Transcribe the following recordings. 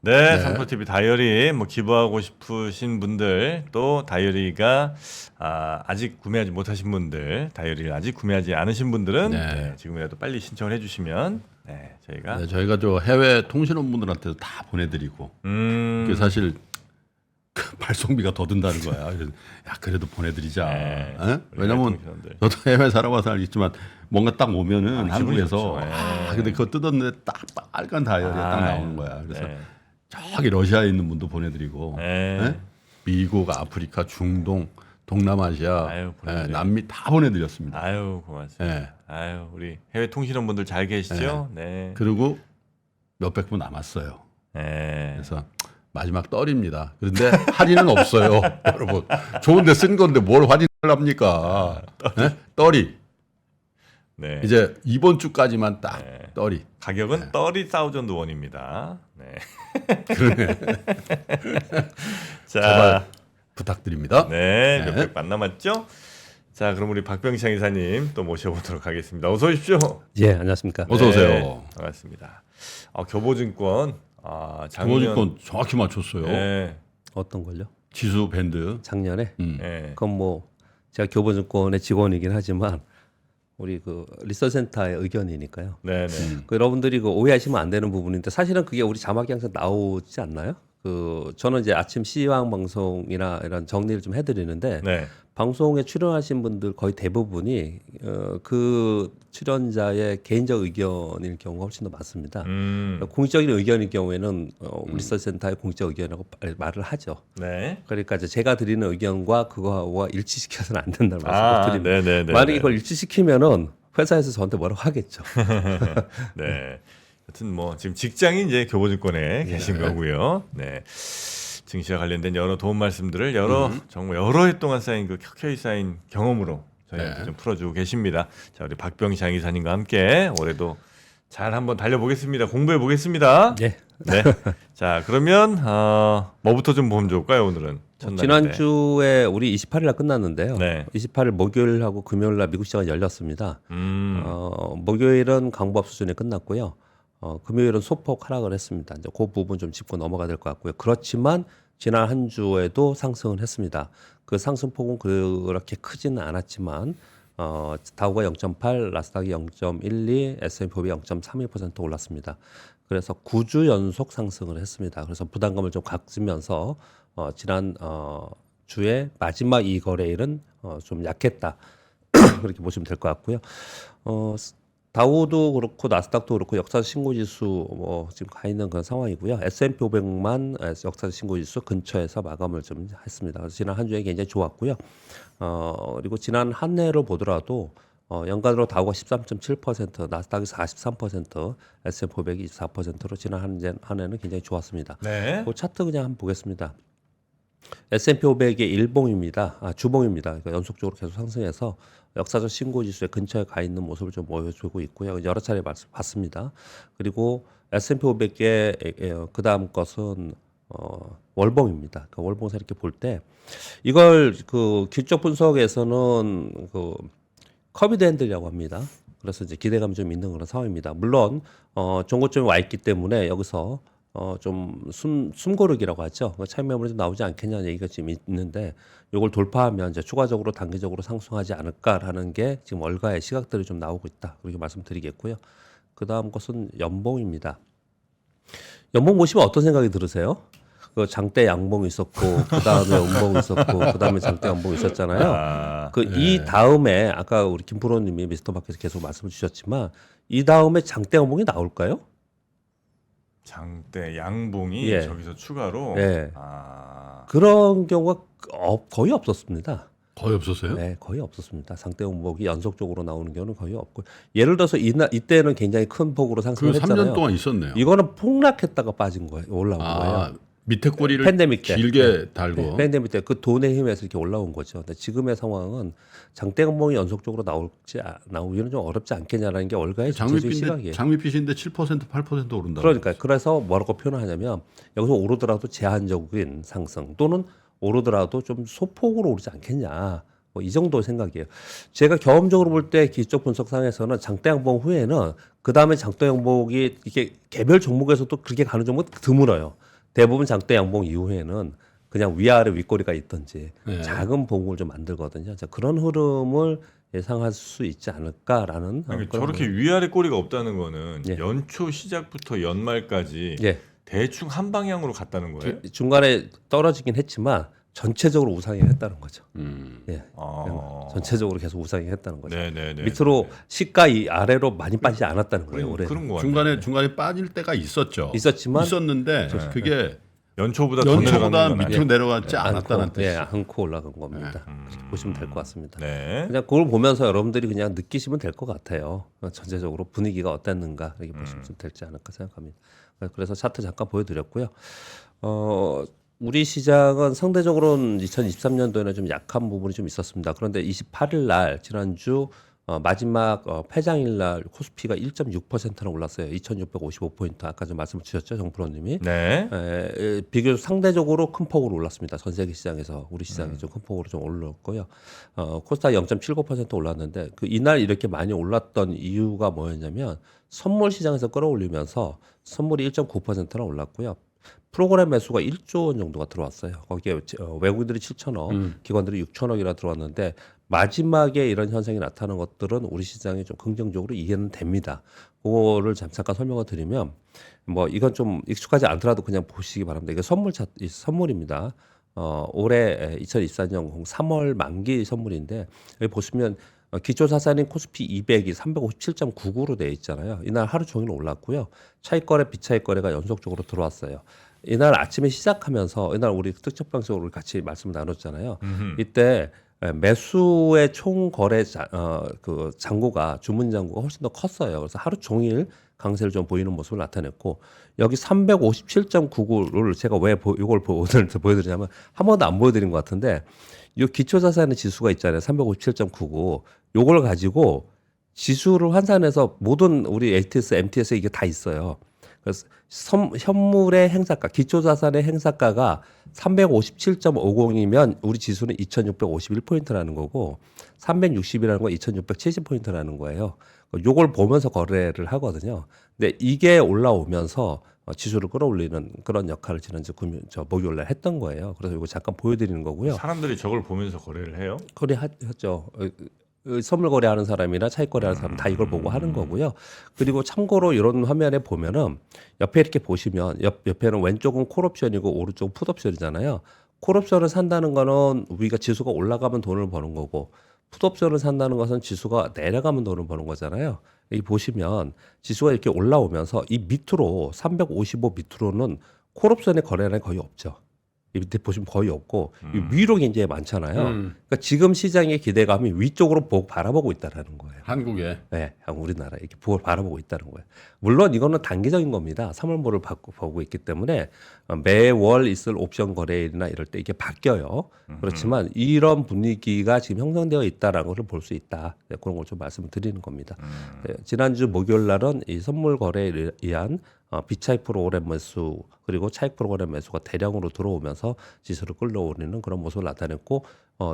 네, 네. 삼포TV 다이어리 뭐 기부하고 싶으신 분들 또 다이어리가 아직 구매하지 못하신 분들 다이어리를 아직 구매하지 않으신 분들은 네. 지금이라도 빨리 신청을 해주시면 저희가 네, 저희가 저 해외 통신원분들한테도 다 보내드리고 그게 사실 발송비가 더 든다는 거야. 그래서 야 그래도 보내드리자. 네, 에? 우리 왜냐면 해외 통신원들. 저도 해외 살아봐서 알겠지만 뭔가 딱 오면은 기분이 한국에서 좋죠. 네. 근데 그거 뜯었는데 딱 빨간 다이어리가 딱 나오는 거야. 그래서 네. 저기 러시아에 있는 분도 보내드리고 네. 에? 미국, 아프리카, 중동, 동남아시아, 아유, 보내드려요. 남미 다 보내드렸습니다. 아유 고맙습니다. 네. 아유 우리 해외 통신원분들 잘 계시죠? 네. 그리고 몇백 분 남았어요. 네. 그래서 마지막 떨입니다. 그런데 할인은 없어요, 여러분. 좋은데 쓴 건데 뭘 할인을 합니까? 네? 떨이 네. 이제 이번 주까지만 딱 떨이. 가격은 30,000 원입니다. 네. 그러네. 자, 제발 부탁드립니다. 네, 몇백만 남았죠? 자, 그럼 우리 박병창 이사님 또 모셔보도록 하겠습니다. 어서 오십시오. 예, 안녕하십니까. 어서 오세요. 네, 반갑습니다. 교보증권 작년 교보증권 정확히 맞췄어요. 네, 어떤 걸요? 지수 밴드. 작년에? 네. 그건 뭐 제가 교보증권의 직원이긴 하지만 우리 그 리서치센터의 의견이니까요. 네, 네. 그 여러분들이 그 오해하시면 안 되는 부분인데 사실은 그게 우리 자막이 항상 나오지 않나요? 그 저는 이제 아침 시황 방송이나 이런 정리를 좀 해드리는데 네. 방송에 출연하신 분들 거의 대부분이 그 출연자의 개인적 의견일 경우가 훨씬 더 많습니다. 공식적인 의견일 경우에는 리서치센터의 공식적 의견이라고 말을 하죠. 네. 그러니까 이제 제가 드리는 의견과 그거와 일치시켜서는 안 된다는 말씀을 드립니다. 네, 네, 네. 만약에 그걸 일치시키면은 회사에서 저한테 뭐라고 하겠죠. 네. 하여튼 뭐 지금 직장인 이제 교보증권에 계신 거고요. 네. 증시와 관련된 여러 도움 말씀들을 정말 여러 해 동안 쌓인 그 켜켜이 쌓인 경험으로 저희한테 좀 풀어주고 계십니다. 자, 우리 박병창 이사님과 함께 올해도 잘 한번 달려보겠습니다. 공부해 보겠습니다. 예. 네. 자, 그러면 뭐부터 좀 보면 좋을까요? 오늘은 첫날인데. 지난주에 우리 28일 날 끝났는데요. 네. 28일 목요일하고 금요일 날 미국 시장이 열렸습니다. 목요일은 강보합 수준이 끝났고요. 금요일은 소폭 하락을 했습니다. 이제 그 부분 좀 짚고 넘어가야 될 것 같고요. 그렇지만 지난 한 주에도 상승을 했습니다. 그 상승폭은 그렇게 크지는 않았지만 다우가 0.8, 나스닥이 0.12, S&P 500이 0.32% 올랐습니다. 그래서 9주 연속 상승을 했습니다. 그래서 부담감을 좀 갖으면서 지난 주에 마지막 이 거래일은 좀 약했다. 그렇게 보시면 될 것 같고요. 다우도 그렇고 나스닥도 그렇고 역사 신고 지수 뭐 지금 가 있는 그런 상황이고요. S&P 500만 역사 신고 지수 근처에서 마감을 좀 했습니다. 그래서 지난 한 주에 굉장히 좋았고요. 그리고 지난 한 해를 보더라도 연간으로 다우가 13.7%, 나스닥이 43%, S&P 500이 24%로 지난 한 해는 굉장히 좋았습니다. 네. 그 차트 그냥 한번 보겠습니다. S&P 500의 일봉입니다. 주봉입니다. 그러니까 연속적으로 계속 상승해서 역사적 신고 지수의 근처에 가 있는 모습을 좀 보여주고 있고요. 여러 차례 봤습니다. 그리고 S&P 500의 그 다음 것은 월봉입니다. 그 월봉에서 이렇게 볼 때 이걸 그 기술적 분석에서는 그 커비드 핸들이라고 합니다. 그래서 이제 기대감이 좀 있는 그런 상황입니다. 물론 종고점이 와 있기 때문에 여기서 좀 숨고르기라고 하죠. 차익 매물이 좀 나오지 않겠냐는 얘기가 지금 있는데 이걸 돌파하면 이제 추가적으로 단기적으로 상승하지 않을까라는 게 지금 월가의 시각들이 좀 나오고 있다. 그렇게 말씀드리겠고요. 그 다음 것은 연봉입니다. 연봉 보시면 어떤 생각이 들으세요? 그 장대 양봉이 있었고 그 다음에 음봉이 있었고 그 다음에 장대 연봉이 있었잖아요. 이 다음에 아까 우리 김프로님이 미스터 마켓에서 계속 말씀을 주셨지만 이 다음에 장대 연봉이 나올까요? 장대 양봉이 예. 저기서 추가로 예. 그런 경우가 거의 없었습니다. 거의 없었어요? 네, 거의 없었습니다. 장대 연봉이 연속적으로 나오는 경우는 거의 없고 예를 들어서 이때는 굉장히 큰 폭으로 상승을 그 했잖아요. 3년 동안 있었네요. 이거는 폭락했다가 빠진 거예요. 올라온 거예요. 밑에 꼬리를 팬데믹 때. 길게 달고. 네, 팬데믹 때 그 돈의 힘에서 이렇게 올라온 거죠. 근데 지금의 상황은 장대 연봉이 연속적으로 나오기는 좀 어렵지 않겠냐라는 게 월가의 전체적인 시각이에요. 장밋빛인데 7% 8% 오른다. 그러니까 그래서 뭐라고 표현하냐면 여기서 오르더라도 제한적인 상승 또는 오르더라도 좀 소폭으로 오르지 않겠냐. 뭐 이 정도 생각이에요. 제가 경험적으로 볼 때 기술적 분석상에서는 장대 양봉 후에는 그 다음에 장대 양봉이 이게 개별 종목에서도 그렇게 가는 종목은 드물어요. 대부분 장대 양봉 이후에는 그냥 위아래 윗꼬리가 있든지 네. 작은 봉을 좀 만들거든요. 자, 그런 흐름을 예상할 수 있지 않을까라는 그러니까 그런 저렇게 위아래 꼬리가 없다는 거는 예. 연초 시작부터 연말까지 예. 대충 한 방향으로 갔다는 거예요. 중간에 떨어지긴 했지만 전체적으로 우상향 했다는 거죠. 예. 아. 전체적으로 계속 우상향 했다는 거죠. 네네네. 밑으로 시가 이 아래로 많이 빠지지 않았다는 거예요. 올해 그런 거 같아요. 중간에 빠질 때가 있었죠. 있었지만 있었는데 그게 연초보다 더 연초보다 내려가는 건 밑으로 아니에요. 내려가지 않았다는 않고, 뜻이죠. 예, 않고 올라간 겁니다. 그렇게 보시면 될 것 같습니다. 네. 그냥 그걸 보면서 여러분들이 그냥 느끼시면 될 것 같아요. 전체적으로 분위기가 어땠는가 이렇게 보시면 좀 될지 않을까 생각합니다. 그래서 차트 잠깐 보여드렸고요. 우리 시장은 상대적으로는 2023년도에는 좀 약한 부분이 좀 있었습니다. 그런데 28일 날 지난주 마지막 폐장일 날 코스피가 1.6%나 올랐어요. 2,655포인트. 아까 좀 말씀 주셨죠, 정프로님이. 네. 비교적 상대적으로 큰 폭으로 올랐습니다. 전 세계 시장에서 우리 시장이 좀 큰 폭으로 좀 올랐고요. 코스닥 0.79% 올랐는데 그 이날 이렇게 많이 올랐던 이유가 뭐였냐면 선물 시장에서 끌어올리면서 선물이 1.9%나 올랐고요. 프로그램 매수가 1조 원 정도가 들어왔어요. 거기에 외국인들이 7천억, 기관들이 6천억이나 들어왔는데 마지막에 이런 현상이 나타나는 것들은 우리 시장이 좀 긍정적으로 이해는 됩니다. 그거를 잠깐 설명을 드리면 뭐 이건 좀 익숙하지 않더라도 그냥 보시기 바랍니다. 이게 선물입니다. 올해 2024년 3월 만기 선물인데 여기 보시면 기초자산인 코스피 200이 357.99로 되어 있잖아요. 이날 하루 종일 올랐고요. 차익거래, 비차익거래가 연속적으로 들어왔어요. 이날 아침에 시작하면서 이날 우리 특정 방송으로 같이 말씀을 나눴잖아요. 이때 매수의 총 거래 그 잔고가 주문 잔고가 훨씬 더 컸어요. 그래서 하루 종일 강세를 좀 보이는 모습을 나타냈고 여기 357.99를 제가 왜 이걸 오늘 보여드리냐면 한 번도 안 보여드린 것 같은데 이 기초자산의 지수가 있잖아요. 357.99. 요걸 가지고 지수를 환산해서 모든 우리 ATS, MTS에 이게 다 있어요. 그래서 현물의 행사가, 기초자산의 행사가가 357.50이면 우리 지수는 2651포인트라는 거고 360이라는 건 2670포인트라는 거예요. 요걸 보면서 거래를 하거든요. 근데 이게 올라오면서 지수를 끌어올리는 그런 역할을 지난주 목요일 날 했던 거예요. 그래서 이거 잠깐 보여드리는 거고요. 사람들이 저걸 보면서 거래를 해요? 거래했죠. 선물 거래하는 사람이나 차익 거래하는 사람 다 이걸 보고 하는 거고요. 그리고 참고로 이런 화면에 보면은 옆에 이렇게 보시면 옆에는 왼쪽은 콜옵션이고 오른쪽은 풋옵션이잖아요. 콜옵션을 산다는 거는 우리가 지수가 올라가면 돈을 버는 거고 풋옵션을 산다는 것은 지수가 내려가면 돈을 버는 거잖아요. 여기 보시면 지수가 이렇게 올라오면서 이 밑으로 355 밑으로는 콜옵션의 거래량이 거의 없죠. 이 밑에 보시면 거의 없고 이 위로 굉장히 많잖아요. 그러니까 지금 시장의 기대감이 위쪽으로 바라보고 있다라는 거예요. 한국에. 네, 우리나라 이렇게 바라보고 있다는 거예요. 물론 이거는 단기적인 겁니다. 3월모를 보고 있기 때문에 매월 있을 옵션 거래일이나 이럴 때 이게 바뀌어요. 그렇지만 이런 분위기가 지금 형성되어 있다라는 것을 볼 수 있다. 네, 그런 걸 좀 말씀을 드리는 겁니다. 네, 지난주 목요일 날은 이 선물 거래에 의한 비차익 프로그램 매수 그리고 차익 프로그램 매수가 대량으로 들어오면서 지수를 끌어올리는 그런 모습을 나타냈고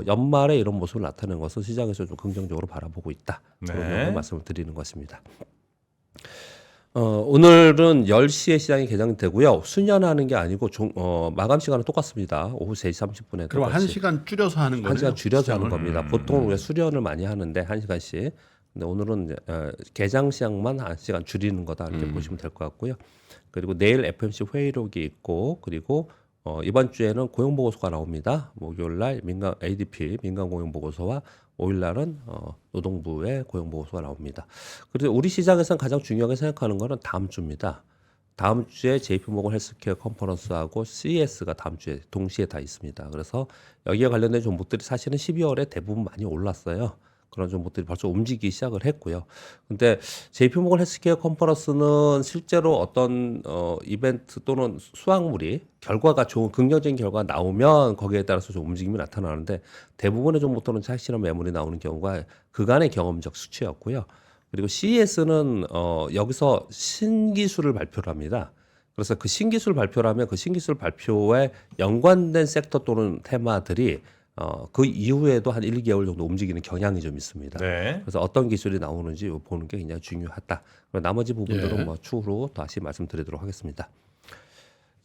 연말에 이런 모습을 나타낸 것은 시장에서 좀 긍정적으로 바라보고 있다. 그런 말씀을 드리는 것입니다. 오늘은 10시에 시장이 개장되고요. 수년하는 게 아니고 마감 시간은 똑같습니다. 오후 3시 30분에. 그럼 1시간 줄여서 하는 거예요? 1시간 줄여서 하는 겁니다. 보통 우리가 수련을 많이 하는데 1시간씩. 근데 오늘은 개장 시간만 1시간 줄이는 거다 이렇게 보시면 될 것 같고요. 그리고 내일 FMC 회의록이 있고 그리고 이번 주에는 고용 보고서가 나옵니다. 목요일 날 민간 ADP 민간 고용 보고서와 5일 날은 노동부의 고용 보고서가 나옵니다. 그래서 우리 시장에서는 가장 중요하게 생각하는 거는 다음 주입니다. 다음 주에 JP모건 헬스케어 컨퍼런스하고 CES가 다음 주에 동시에 다 있습니다. 그래서 여기에 관련된 종목들이 사실은 12월에 대부분 많이 올랐어요. 그런 종목들이 벌써 움직이기 시작을 했고요. 근데 JP모건 헬스케어 컨퍼런스는 실제로 어떤 이벤트 또는 수확물이 결과가 좋은 긍정적인 결과가 나오면 거기에 따라서 좀 움직임이 나타나는데 대부분의 종목들은 사실은 매물이 나오는 경우가 그간의 경험적 수치였고요. 그리고 CES는 여기서 신기술을 발표를 합니다. 그래서 그 신기술 발표를 하면 그 신기술 발표에 연관된 섹터 또는 테마들이 그 이후에도 한 1, 2개월 정도 움직이는 경향이 좀 있습니다. 네. 그래서 어떤 기술이 나오는지 보는 게 굉장히 중요하다. 나머지 부분들은 뭐 추후로 다시 말씀드리도록 하겠습니다.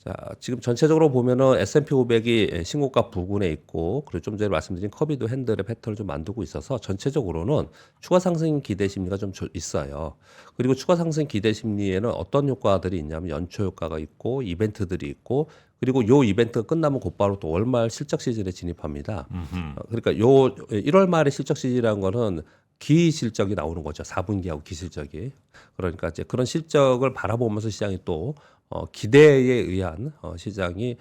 자, 지금 전체적으로 보면은 S&P 500이 신고가 부근에 있고, 그리고 좀 전에 말씀드린 커비도 핸들의 패턴을 좀 만들고 있어서 전체적으로는 추가 상승 기대 심리가 좀 있어요. 그리고 추가 상승 기대 심리에는 어떤 효과들이 있냐면 연초 효과가 있고, 이벤트들이 있고, 그리고 요 이벤트가 끝나면 곧바로 또 월말 실적 시즌에 진입합니다. 그러니까 요 1월 말에 실적 시즌이라는 거는 기 실적이 나오는 거죠. 4분기하고 기 실적이. 그러니까 이제 그런 실적을 바라보면서 시장이 또 기대에 의한 시장이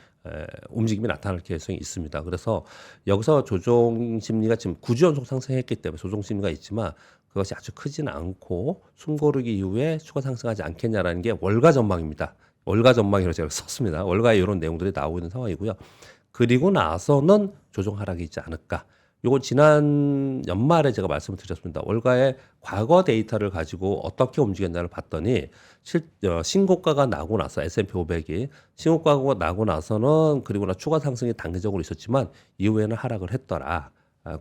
움직임이 나타날 가능성이 있습니다. 그래서 여기서 조정 심리가 지금 9주 연속 상승했기 때문에 조정 심리가 있지만 그것이 아주 크지는 않고 숨고르기 이후에 추가 상승하지 않겠냐라는 게 월가 전망입니다. 월가 전망이라고 제가 썼습니다. 월가에 이런 내용들이 나오고 있는 상황이고요. 그리고 나서는 조정 하락이 있지 않을까. 요건 지난 연말에 제가 말씀을 드렸습니다. 월가의 과거 데이터를 가지고 어떻게 움직였나를 봤더니 신고가가 나고 나서 S&P 500이 신고가가 나고 나서는 그리고 나 추가 상승이 단기적으로 있었지만 이후에는 하락을 했더라.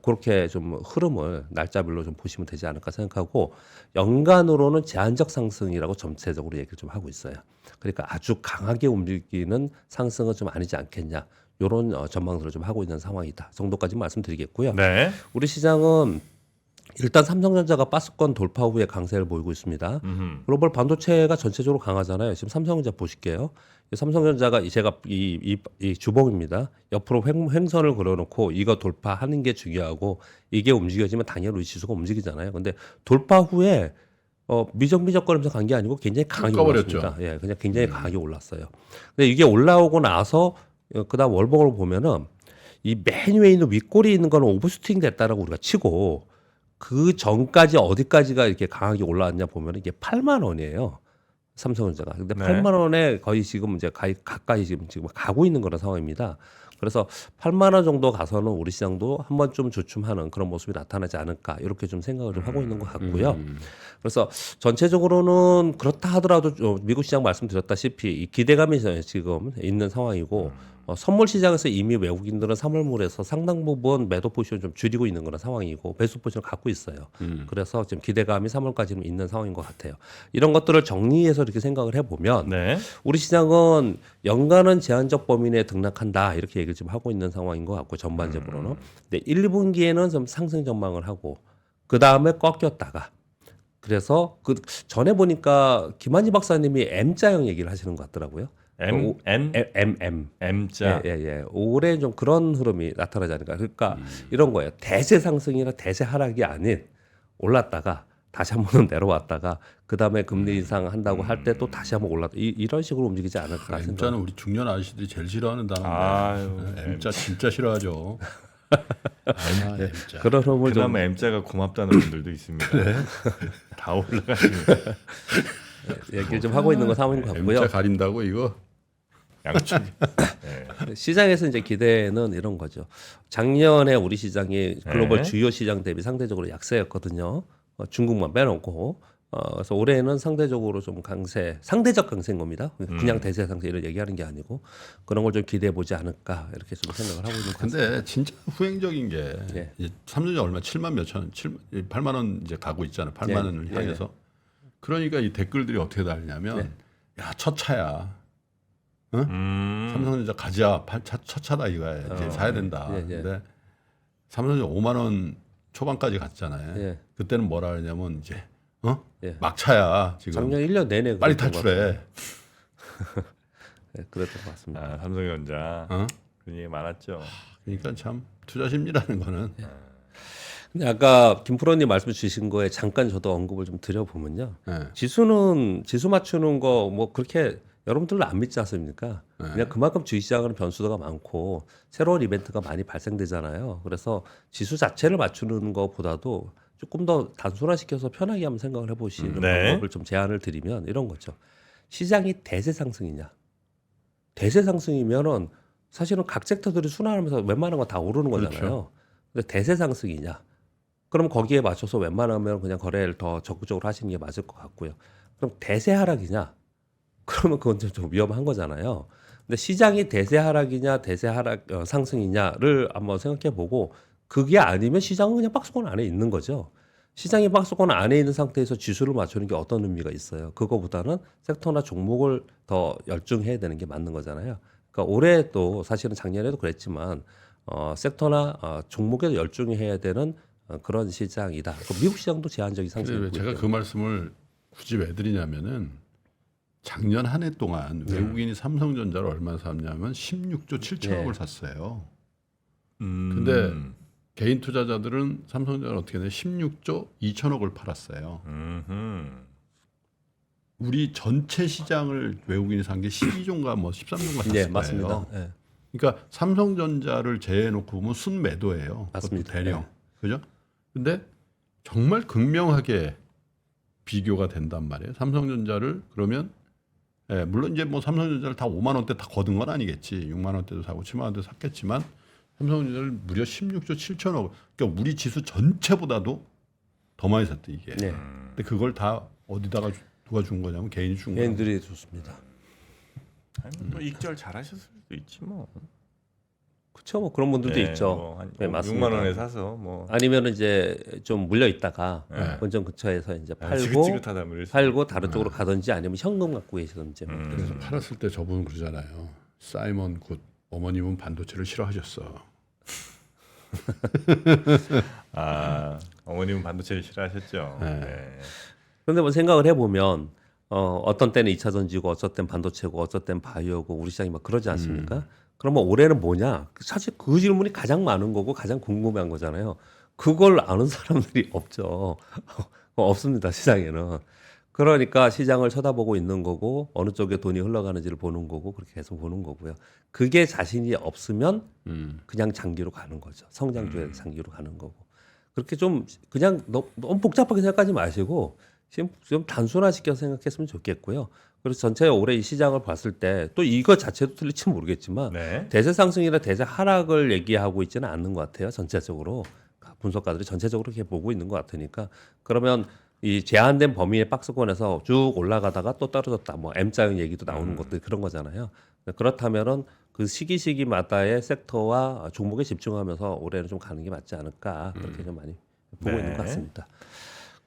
그렇게 좀 흐름을 날짜별로 좀 보시면 되지 않을까 생각하고 연간으로는 제한적 상승이라고 전체적으로 얘기를 좀 하고 있어요. 그러니까 아주 강하게 움직이는 상승은 좀 아니지 않겠냐. 이런 전망들을 좀 하고 있는 상황이다. 정도까지 말씀드리겠고요. 네. 우리 시장은 일단 삼성전자가 박스권 돌파 후에 강세를 보이고 있습니다. 글로벌 반도체가 전체적으로 강하잖아요. 지금 삼성전자 보실게요. 삼성전자가 제가 이 주봉입니다. 옆으로 횡선을 그려놓고 이거 돌파하는 게 중요하고 이게 움직여지면 당연히 우리 지수가 움직이잖아요. 근데 돌파 후에 미적미적거리면서 간 게 아니고 굉장히 강하게 올랐습니다. 예, 그냥 굉장히 강하게 올랐어요. 근데 이게 올라오고 나서 그다음 월봉을 보면은 이 맨 위에 있는 윗골이 있는 거는 오버슈팅 됐다라고 우리가 치고 그 전까지 어디까지가 이렇게 강하게 올라왔냐 보면 이게 8만 원이에요. 삼성전자가. 근데 네. 8만 원에 거의 지금 이제 가까이 지금 가고 있는 그런 상황입니다. 그래서 8만 원 정도 가서는 우리 시장도 한 번쯤 주춤하는 그런 모습이 나타나지 않을까 이렇게 좀 생각을 좀 하고 있는 것 같고요. 그래서 전체적으로는 그렇다 하더라도 미국 시장 말씀드렸다시피 이 기대감이 지금 있는 상황이고 선물 시장에서 이미 외국인들은 3월물에서 상당 부분 매도 포지션을 좀 줄이고 있는 그런 상황이고 배수 포지션을 갖고 있어요. 그래서 지금 기대감이 3월까지는 있는 상황인 것 같아요. 이런 것들을 정리해서 이렇게 생각을 해보면 네. 우리 시장은 연간은 제한적 범위 내에 등락한다 이렇게 얘기를 지금 하고 있는 상황인 것 같고 전반적으로는. 근데 1, 2분기에는 좀 상승 전망을 하고 그 다음에 꺾였다가 그래서 그 전에 보니까 김한지 박사님이 M자형 얘기를 하시는 것 같더라고요. M. M자. 예. 올해 좀 그런 흐름이 나타나지 않을까. 그러니까 이런 거예요. 대세 상승이나 대세 하락이 아닌 올랐다가 다시 한번 내려왔다가 그 다음에 금리 인상 한다고 할 때 또 다시 한번 올랐다. 이런 식으로 움직이지 않을까 생각. M자는 우리 중년 아저씨들이 제일 싫어하는 아유, 단어인데 M자 진짜 싫어하죠. M자. 그런 흐름을 좀 그나마 M자가 고맙다는 분들도 있습니다. 다 올라가시니까 얘기를 좀 하고 있는 거 상황인 것 같고요. M자 가린다고 이거. 양쪽. 시장에서 이제 기대는 이런 거죠. 작년에 우리 시장이 글로벌 네. 주요 시장 대비 상대적으로 약세였거든요. 중국만 빼놓고. 그래서 올해는 상대적으로 좀 상대적 강세인 겁니다. 그냥 대세 상세 이런 얘기하는 게 아니고 그런 걸 좀 기대해 보지 않을까 이렇게 좀 생각을 하고 있는 것 같습니다. 근데 진짜 후행적인 게 예. 이제 삼성전자 얼마 7만 몇천 원, 8만 원 이제 가고 있잖아요. 8만 예. 원을 향해서. 그러니까 이 댓글들이 어떻게 달리냐면 야, 첫 차야. 삼성전자 가자. 첫 차다 이거야. 이제 사야 된다. 예. 근데 삼성전자 5만 원 초반까지 갔잖아요. 예. 그때는 뭐라 그러냐면 이제 예. 막차야 지금. 작년 1년 내내 빨리 그랬던 것 탈출해. 네, 그랬던 것 같습니다. 아, 삼성전자. 그런 얘기 많았죠. 그러니까 참 투자 심리라는 거는 근데 아까 김프로님 말씀 주신 거에 잠깐 저도 언급을 좀 드려보면요. 네. 지수 맞추는 거 뭐 그렇게 여러분들도 안 믿지 않습니까? 그냥 그만큼 주식시장은 변수가 많고 새로운 이벤트가 많이 발생되잖아요. 그래서 지수 자체를 맞추는 것보다도 조금 더 단순화시켜서 편하게 한번 생각을 해보시는 네. 방법을 좀 제안을 드리면 이런 거죠. 시장이 대세 상승이냐? 대세 상승이면은 사실은 각 섹터들이 순환하면서 웬만한 거 다 오르는 거잖아요. 그렇죠. 근데 대세 상승이냐? 그럼 거기에 맞춰서 웬만하면 그냥 거래를 더 적극적으로 하시는 게 맞을 것 같고요. 그럼 대세 하락이냐? 그러면 그건 좀 위험한 거잖아요. 근데 시장이 대세 하락이냐, 대세 하락 상승이냐를 한번 생각해 보고 그게 아니면 시장은 그냥 박스권 안에 있는 거죠. 시장이 박스권 안에 있는 상태에서 지수를 맞추는 게 어떤 의미가 있어요? 그거보다는 섹터나 종목을 더 열중해야 되는 게 맞는 거잖아요. 그러니까 올해도 사실은 작년에도 그랬지만 섹터나 종목에 열중해야 되는 그런 시장이다. 미국 시장도 제한적인 상승이 근데 왜 있고 제가 있고요. 그 말씀을 굳이 왜 드리냐면은 작년 한 해 동안 외국인이 삼성전자를 얼마 샀냐면 16조 7천억을 네. 샀어요. 근데 음. 개인 투자자들은 삼성전자를 어떻게 했냐면 16조 2천억을 팔았어요. 우리 전체 시장을 외국인이 산 게 12조인가 뭐 13조인가 샀을 네, 거예요. 맞습니다. 네. 그러니까 삼성전자를 제해놓고 보면 순매도예요. 맞습니다. 그것도 대령. 네. 그죠? 근데 정말 극명하게 비교가 된단 말이에요. 삼성전자를 그러면 물론 이제 뭐 삼성전자를 다 5만 원대 다 거둔 건 아니겠지. 6만 원대도 사고 7만 원대 샀겠지만 삼성전자를 무려 16조 7천억. 그러니까 우리 지수 전체보다도 더 많이 샀대 이게. 네. 근데 그걸 다 어디다가 누가 준 거냐면 개인이 준 거예요. 개인들이 좋습니다. 아니, 뭐 익절 잘하셨을 수도 있지 뭐. 그렇죠. 뭐 그런 분들도 네, 있죠. 뭐 한 네, 맞습니다. 6만 원에 사서 뭐 아니면 이제 좀 물려 있다가 네. 본전 근처에서 이제 팔고 지긋지긋하다 뭐 이럴 수 팔고 다른 쪽으로 가든지 아니면 현금 갖고 계시든지. 뭐 그래서 팔았을 때 저분은 그러잖아요. 사이먼 굿 어머님은 반도체를 싫어하셨어. 아, 어머님은 반도체를 싫어하셨죠. 네. 네. 그런데 뭐 생각을 해보면 어떤 때는 2차 전지고 어떤 때는 반도체고 어떤 때는 바이오고 우리 시장이 막 그러지 않습니까? 그러면 올해는 뭐냐? 사실 그 질문이 가장 많은 거고 가장 궁금한 거잖아요. 그걸 아는 사람들이 없죠. 없습니다, 시장에는. 그러니까 시장을 쳐다보고 있는 거고 어느 쪽에 돈이 흘러가는지를 보는 거고 그렇게 계속 보는 거고요. 그게 자신이 없으면 그냥 장기로 가는 거죠. 성장주의 장기로 가는 거고. 그렇게 좀 그냥 너무 복잡하게 생각하지 마시고 좀 단순화시켜 생각했으면 좋겠고요. 그래서 전체 올해 이 시장을 봤을 때 또 이거 자체도 틀릴지 모르겠지만 네. 대세 상승이나 대세 하락을 얘기하고 있지는 않는 것 같아요. 전체적으로 분석가들이 전체적으로 이렇게 보고 있는 것 같으니까 그러면 이 제한된 범위의 박스권에서 쭉 올라가다가 또 떨어졌다. 뭐 M자형 얘기도 나오는 것들 그런 거잖아요. 그렇다면은 그 시기마다의 섹터와 종목에 집중하면서 올해는 좀 가는 게 맞지 않을까 그렇게 좀 많이 보고 있는 것 같습니다.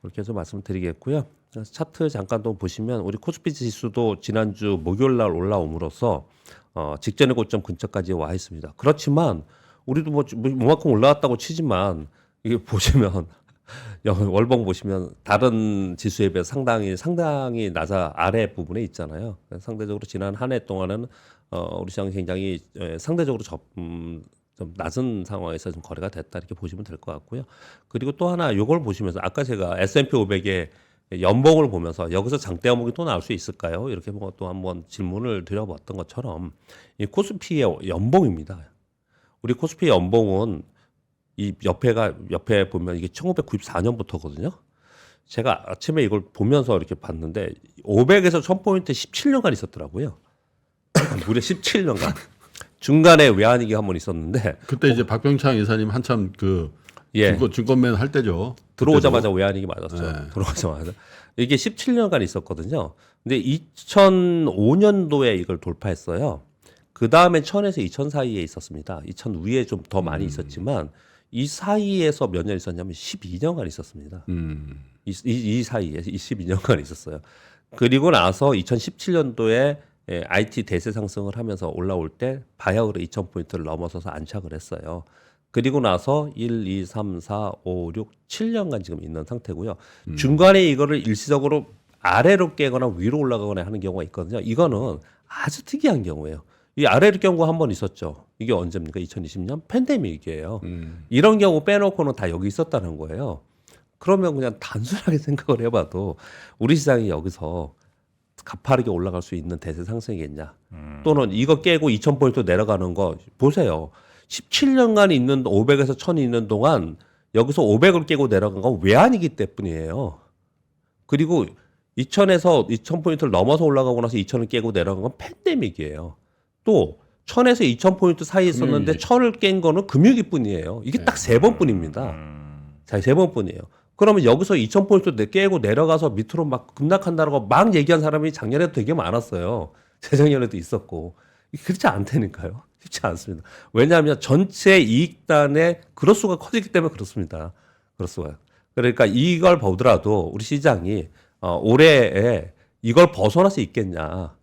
그렇게 해서 말씀드리겠고요. 그래서 차트 잠깐 또 보시면 우리 코스피 지수도 지난주 목요일 날 올라옴으로써 직전의 고점 근처까지 와 있습니다. 그렇지만 우리도 뭐만큼 올라왔다고 치지만 이게 보시면 월봉 보시면 다른 지수에 비해 상당히 낮아 아래 부분에 있잖아요. 상대적으로 지난 한 해 동안은 우리 시장이 굉장히 상대적으로 좀 낮은 상황에서 좀 거래가 됐다 이렇게 보시면 될 것 같고요. 그리고 또 하나 이걸 보시면서 아까 제가 S&P 500의 연봉을 보면서 여기서 장대 연봉이 또 나올 수 있을까요? 이렇게 또 한번 질문을 드려봤던 것처럼 이 코스피의 연봉입니다. 우리 코스피 연봉은 이 옆에 보면 이게 1994년부터거든요. 제가 아침에 이걸 보면서 이렇게 봤는데 500에서 1000포인트 17년간 있었더라고요. 무려 17년간. 중간에 외환위기 한 번 있었는데 그때 이제 박병창 이사님 한참 그 예. 증권맨 할 때죠. 들어오자마자 외환위기 맞았죠. 네. 들어오자마자. 이게 17년간 있었거든요. 근데 2005년도에 이걸 돌파했어요. 그 다음에 1000에서 2000 사이에 있었습니다. 2000 위에 좀 더 많이 있었지만 이 사이에서 몇 년 있었냐면 12년간 있었습니다. 이 사이에 12년간 있었어요. 그리고 나서 2017년도에 IT 대세 상승을 하면서 올라올 때 바야흐로 2000포인트를 넘어서서 안착을 했어요. 그리고 나서 1, 2, 3, 4, 5, 6, 7년간 지금 있는 상태고요. 중간에 이거를 일시적으로 아래로 깨거나 위로 올라가거나 하는 경우가 있거든요. 이거는 아주 특이한 경우예요. 이 아래로 경우 한 번 있었죠. 이게 언제입니까? 2020년 팬데믹이에요. 이런 경우 빼놓고는 다 여기 있었다는 거예요. 그러면 그냥 단순하게 생각을 해봐도 우리 시장이 여기서 가파르게 올라갈 수 있는 대세 상승이겠냐. 또는 이거 깨고 2000포인트 내려가는 거 보세요. 17년간 있는 500에서 1000이 있는 동안 여기서 500을 깨고 내려간 건 외환이기 때문이에요. 그리고 2000에서 2000포인트를 넘어서 올라가고 나서 2000을 깨고 내려간 건 팬데믹이에요. 또 1000에서 2000포인트 사이에 있었는데 1000을 깬 거는 금융위기뿐이에요. 이게 딱 3번뿐입니다. 자, 3번뿐이에요. 그러면 여기서 2000포인트 깨고 내려가서 밑으로 막 급락한다고 막 얘기한 사람이 작년에도 되게 많았어요. 재작년에도 있었고. 그렇지 않다니까요. 쉽지 않습니다. 왜냐하면 전체 이익단의 그로스가 커지기 때문에 그렇습니다. 그로스가. 그러니까 이걸 보더라도 우리 시장이 올해에 이걸 벗어날 수 있겠냐.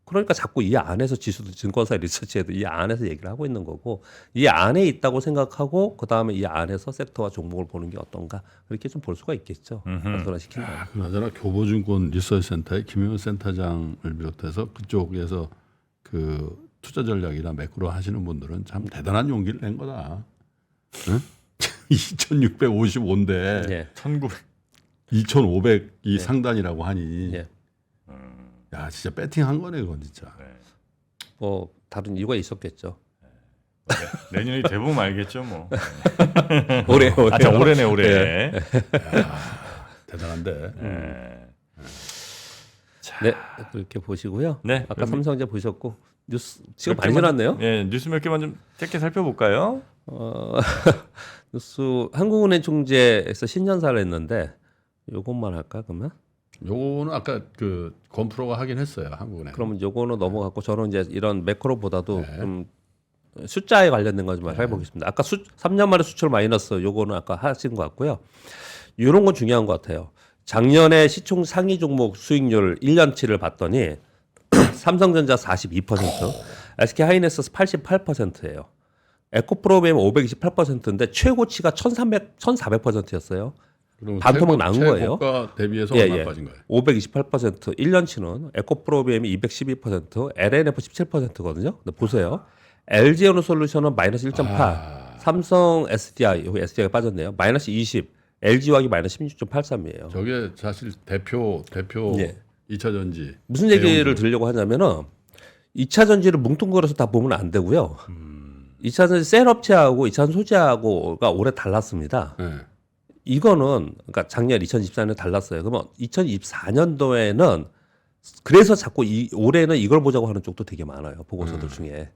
그러니까 자꾸 이 안에서 지수도 증권사 리서치에도 이 안에서 얘기를 하고 있는 거고 이 안에 있다고 생각하고 그다음에 이 안에서 섹터와 종목을 보는 게 어떤가 그렇게 좀 볼 수가 있겠죠. 벗어나시킨다. 그나저나 교보증권 리서치센터의 김영현 센터장을 비롯해서 그쪽에서 그 투자 전략이나 매크로 하시는 분들은 참 대단한 용기를 낸 거다. 응? 2,655인데 예. 1900. 2,500이 상단이라고 하니 예. 야 진짜 배팅한 거네 그건 진짜. 네. 뭐 다른 이유가 있었겠죠. 내년이 대부분 알겠죠, 뭐. 올해 아, 자, 올해네, 올해. 대단한데. 네, 그렇게 보시고요. 네. 아까 삼성전자 보셨고 뉴스 지금 몇 많이 개만 지났네요. 예, 뉴스 몇 개만 좀 짧게 살펴볼까요? 뉴스 한국은행 총재에서 신년사를 했는데 요것만 할까 그러면? 요거는 아까 그 건프로가 하긴 했어요 한국은행. 그러면 요거는 넘어갔고 저는 이제 이런 매크로보다도 네. 좀 숫자에 관련된 거 좀 해보겠습니다. 아까 3년 만에 수출 마이너스 요거는 아까 하신 것 같고요. 이런 건 중요한 것 같아요. 작년에 시총 상위 종목 수익률 1년치를 봤더니 삼성전자 42%, SK하이닉스 88%예요. 에코프로비엠 528%인데 최고치가 1,400%였어요. 그럼 반토막 나온 거예요. 최고가 대비해서 예, 얼마 예. 빠진 거예요? 528%, 1년치는 에코프로비엠이 212%, LNF 17%거든요. 근데 보세요. LG에너솔루션은 마이너스 1.8, 삼성 SDI, 여기 SDI가 빠졌네요. 마이너스 20, LG화학이 마이너스 16.83이에요. 저게 사실 대표 예. 2차 전지 무슨 얘기를 들으려고 하냐면은 2차 전지를 뭉뚱그려서 다 보면 안 되고요. 2차 전지 셀 업체하고 2차 전지 소재하고가 올해 달랐습니다. 네. 이거는 그러니까 작년 2024년 달랐어요. 그러면 2024년도에는 그래서 자꾸 올해는 이걸 보자고 하는 쪽도 되게 많아요. 보고서들 중에.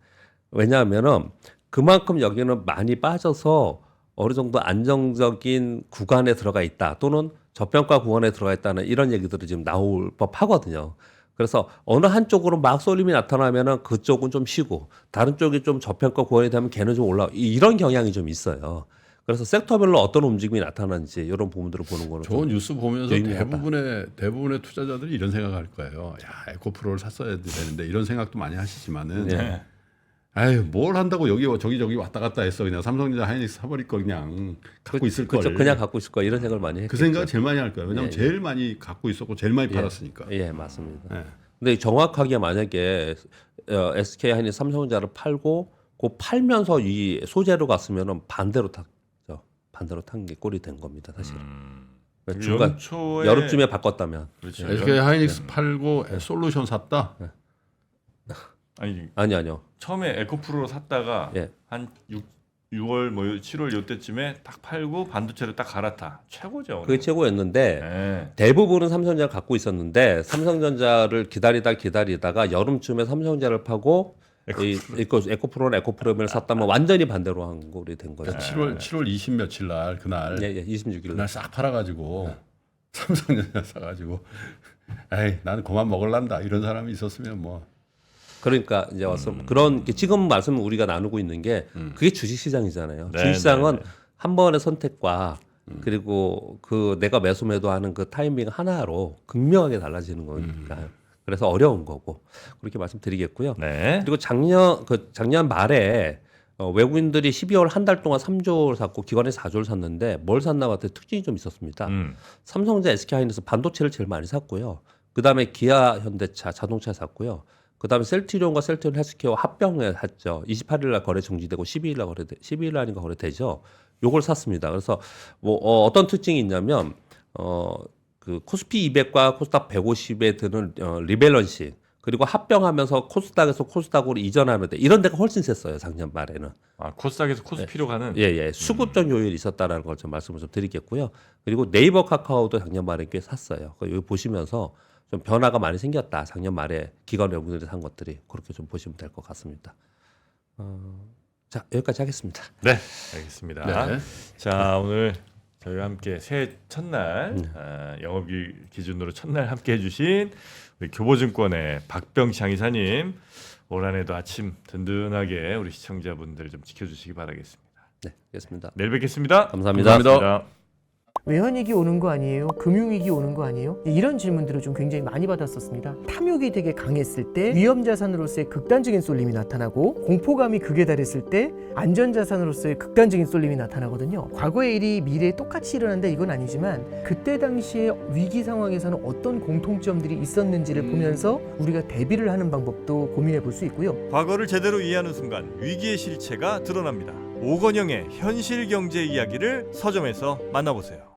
왜냐하면은 그만큼 여기는 많이 빠져서 어느 정도 안정적인 구간에 들어가 있다 또는 저평가 구간에 들어가 있다는 이런 얘기들이 지금 나올 법하거든요. 그래서 어느 한쪽으로 막 쏠림이 나타나면은 그쪽은 좀 쉬고 다른 쪽이 좀 저평가 구간이 되면 걔는 좀 올라 이런 경향이 좀 있어요. 그래서 섹터별로 어떤 움직임이 나타나는지 이런 부분들을 보는 거는 저 좀 뉴스 보면서 유의미하다. 대부분의 투자자들이 이런 생각할 거예요. 야 에코프로를 샀어야 되는데 이런 생각도 많이 하시지만은 네. 아유 뭘 한다고 여기 저기 왔다 갔다 했어 그냥 삼성전자 하이닉스 사버릴 거 그냥 갖고 있을 걸. 그렇죠. 그냥 갖고 있을 거 이런 생각을 많이 했겠죠. 그 생각을 제일 많이 할 거예요. 왜냐하면 예, 제일 많이 갖고 있었고 제일 많이 팔았으니까. 예, 맞습니다. 예. 근데 정확하게 만약에 SK 하이닉스 삼성전자를 팔고 그 팔면서 이 소재로 갔으면은 반대로 탄 게 꼴이 된 겁니다, 사실. 그러니까 중간 연초에 여름쯤에 바꿨다면. 그렇죠. SK 하이닉스 팔고 솔루션 샀다. 아니요. 처음에 에코프로 샀다가 예. 한 6월 뭐 7월 요때쯤에 딱 팔고 반도체를 딱 갈아타. 최고죠. 그게 최고였는데 예. 대부분은 삼성전자를 갖고 있었는데 삼성전자를 기다리다가 여름쯤에 삼성전자를 파고 에코프로는 에코프로를 샀다면 완전히 반대로 한 꼴이 된 거죠. 7월 20 며칠 날 그날 예, 26일 그날 싹 팔아가지고 삼성전자 사가지고 에이 나는 그만 먹을란다 이런 사람이 있었으면 뭐 그러니까 이제 와서 그런 지금 말씀 우리가 나누고 있는 게 그게 주식시장이잖아요. 네, 주식시장은 네. 한 번의 선택과 그리고 그 내가 매수매도하는 그 타이밍 하나로 극명하게 달라지는 거니까 그래서 어려운 거고 그렇게 말씀드리겠고요. 네. 그리고 작년 말에 외국인들이 12월 한 달 동안 3조를 샀고 기관에 4조를 샀는데 뭘 샀나 봤더니 특징이 좀 있었습니다. 삼성전자, SK하이닉스 반도체를 제일 많이 샀고요. 그다음에 기아, 현대차, 자동차 샀고요. 그다음에 셀트리온과 셀트리온 헬스케어 합병을 했죠. 28일 날 거래 중지되고 12일 날인가 거래되죠. 요걸 샀습니다. 그래서 뭐 어떤 특징이 있냐면 그 코스피 200과 코스닥 150에 드는 리밸런싱 그리고 합병하면서 코스닥에서 코스닥으로 이전하는데 이런 데가 훨씬 셌어요. 작년 말에는. 아, 코스닥에서 코스피로 가는. 예. 수급적 요인이 있었다라는 걸 좀 말씀을 좀 드리겠고요. 그리고 네이버 카카오도 작년 말에 꽤 샀어요. 여기 보시면서 좀 변화가 많이 생겼다. 작년 말에 기관 외국인들이 산 것들이 그렇게 좀 보시면 될 것 같습니다. 자, 여기까지 하겠습니다. 네, 알겠습니다. 네. 자, 오늘 저희와 함께 새해 첫날 영업일 기준으로 첫날 함께 해주신 우리 교보증권의 박병창 이사님 올 한해도 아침 든든하게 우리 시청자분들 좀 지켜주시기 바라겠습니다. 네, 알겠습니다. 내일 뵙겠습니다. 감사합니다. 감사합니다. 외환위기 오는 거 아니에요? 금융위기 오는 거 아니에요? 이런 질문들을 좀 굉장히 많이 받았었습니다. 탐욕이 되게 강했을 때 위험자산으로서의 극단적인 쏠림이 나타나고, 공포감이 극에 달했을 때 안전자산으로서의 극단적인 쏠림이 나타나거든요. 과거의 일이 미래에 똑같이 일어난다 이건 아니지만, 그때 당시에 위기 상황에서는 어떤 공통점들이 있었는지를 보면서 우리가 대비를 하는 방법도 고민해 볼 수 있고요. 과거를 제대로 이해하는 순간 위기의 실체가 드러납니다. 오건영의 현실 경제 이야기를 서점에서 만나보세요.